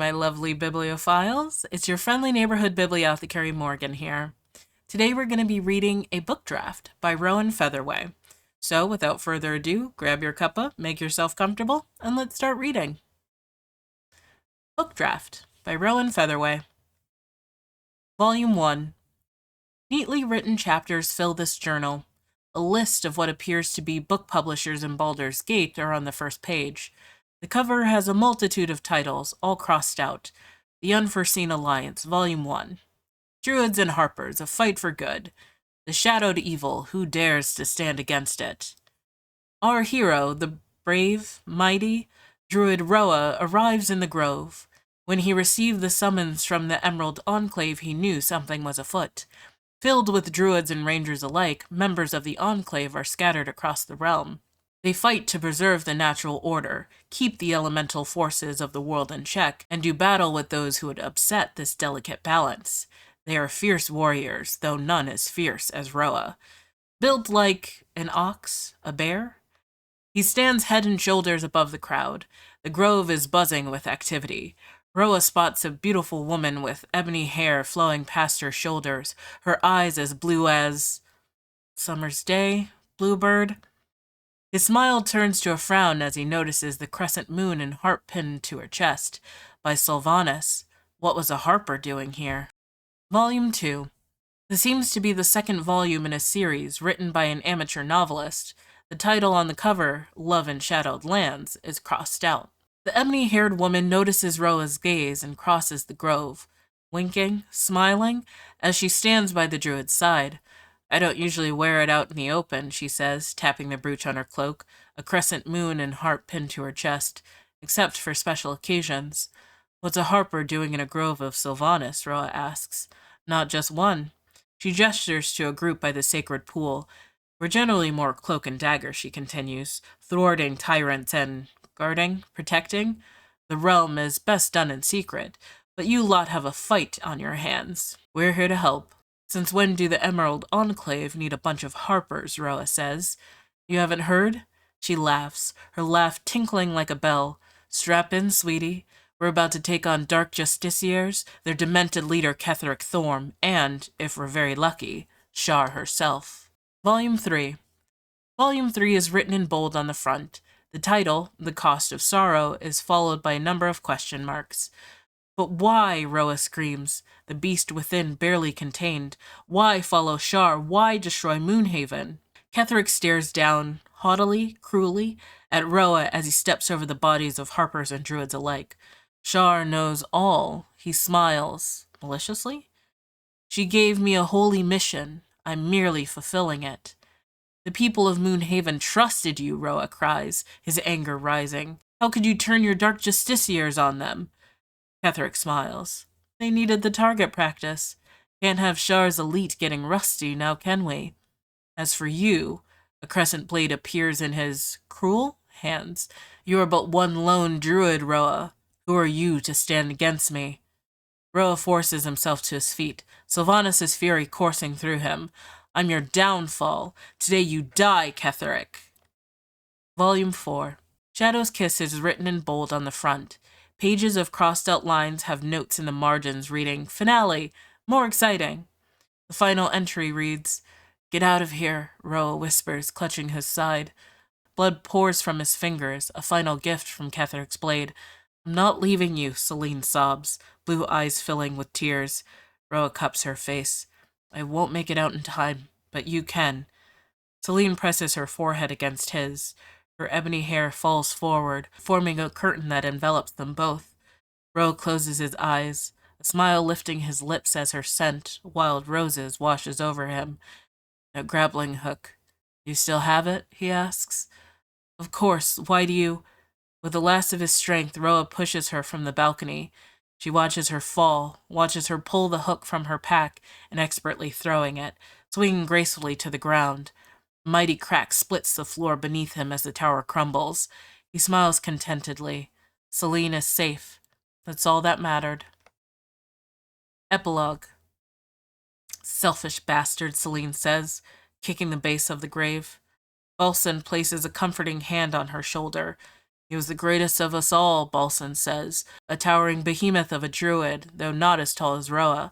my lovely bibliophiles. It's your friendly neighborhood bibliothecary Morgan here. Today we're going to be reading a book draft by Roan Featherway. So without further ado, grab your cuppa, make yourself comfortable, and let's start reading. Book Draft by Roan Featherway. Volume 1. Neatly written chapters fill this journal. A list of what appears to be book publishers in Baldur's Gate are on the first page. The cover has a multitude of titles, all crossed out. The Unforeseen Alliance, Volume 1. Druids and Harpers, A Fight for Good. The Shadowed Evil, Who Dares to Stand Against It? Our hero, the brave, mighty Druid Roa, arrives in the grove. When he received the summons from the Emerald Enclave, he knew something was afoot. Filled with druids and rangers alike, members of the Enclave are scattered across the realm. They fight to preserve the natural order, keep the elemental forces of the world in check, and do battle with those who would upset this delicate balance. They are fierce warriors, though none as fierce as Roa. Built like an ox, a bear? He stands head and shoulders above the crowd. The grove is buzzing with activity. Roa spots a beautiful woman with ebony hair flowing past her shoulders, her eyes as blue as summer's day, bluebird. His smile turns to a frown as he notices the crescent moon and harp pinned to her chest. By Sylvanas, what was a harper doing here? Volume 2. This seems to be the second volume in a series written by an amateur novelist. The title on the cover, Love in Shadowed Lands, is crossed out. The ebony-haired woman notices Roa's gaze and crosses the grove, winking, smiling, as she stands by the druid's side. I don't usually wear it out in the open, she says, tapping the brooch on her cloak, a crescent moon and harp pinned to her chest, except for special occasions. What's a harper doing in a grove of Sylvanas? Roa asks. Not just one. She gestures to a group by the sacred pool. We're generally more cloak and dagger, she continues, thwarting tyrants and guarding, protecting. The realm is best done in secret, but you lot have a fight on your hands. We're here to help. Since when do the Emerald Enclave need a bunch of harpers, Roa says. You haven't heard? She laughs, her laugh tinkling like a bell. Strap in, sweetie. We're about to take on Dark Justiciars, their demented leader Ketheric Thorm, and, if we're very lucky, Shar herself. Volume 3. Volume 3 is written in bold on the front. The title, The Cost of Sorrow, is followed by a number of question marks. But why, Roa screams, the beast within barely contained? Why follow Shar? Why destroy Moonhaven? Ketheric stares down, haughtily, cruelly, at Roa as he steps over the bodies of harpers and druids alike. Shar knows all. He smiles. Maliciously? She gave me a holy mission. I'm merely fulfilling it. The people of Moonhaven trusted you, Roa cries, his anger rising. How could you turn your Dark Justiciars on them? Ketheric smiles. They needed the target practice. Can't have Shar's elite getting rusty, now can we? As for you, a crescent blade appears in his cruel hands. You are but one lone druid, Roa. Who are you to stand against me? Roa forces himself to his feet, Sylvanas' fury coursing through him. I'm your downfall. Today you die, Ketheric. Volume 4. Shadow's Kiss is written in bold on the front. Pages of crossed-out lines have notes in the margins reading, Finale! More exciting! The final entry reads, Get out of here, Roa whispers, clutching his side. Blood pours from his fingers, a final gift from Ketheric's blade. I'm not leaving you, Celine sobs, blue eyes filling with tears. Roa cups her face. I won't make it out in time, but you can. Celine presses her forehead against his. Her ebony hair falls forward, forming a curtain that envelops them both. Roa closes his eyes, a smile lifting his lips as her scent, wild roses, washes over him. A grappling hook. You still have it? He asks. Of course. Why do you... With the last of his strength, Roa pushes her from the balcony. She watches her fall, watches her pull the hook from her pack and expertly throwing it, swinging gracefully to the ground. A mighty crack splits the floor beneath him as the tower crumbles. He smiles contentedly. Celine is safe. That's all that mattered. Epilogue. Selfish bastard, Celine says, kicking the base of the grave. Balson places a comforting hand on her shoulder. He was the greatest of us all, Balson says, a towering behemoth of a druid, though not as tall as Roa.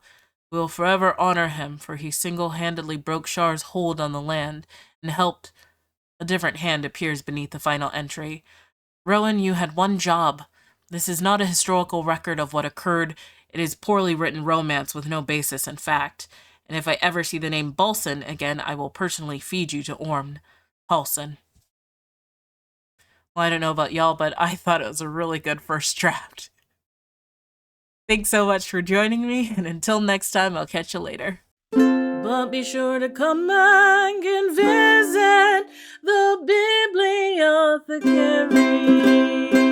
We will forever honor him, for he single-handedly broke Shar's hold on the land and helped. A different hand appears beneath the final entry. Rowan, you had one job. This is not a historical record of what occurred. It is poorly written romance with no basis in fact. And if I ever see the name Balson again, I will personally feed you to Orm. Paulson. Well, I don't know about y'all, but I thought it was a really good first draft. Thanks so much for joining me, and until next time, I'll catch you later. But be sure to come back and visit the Bibliothecary.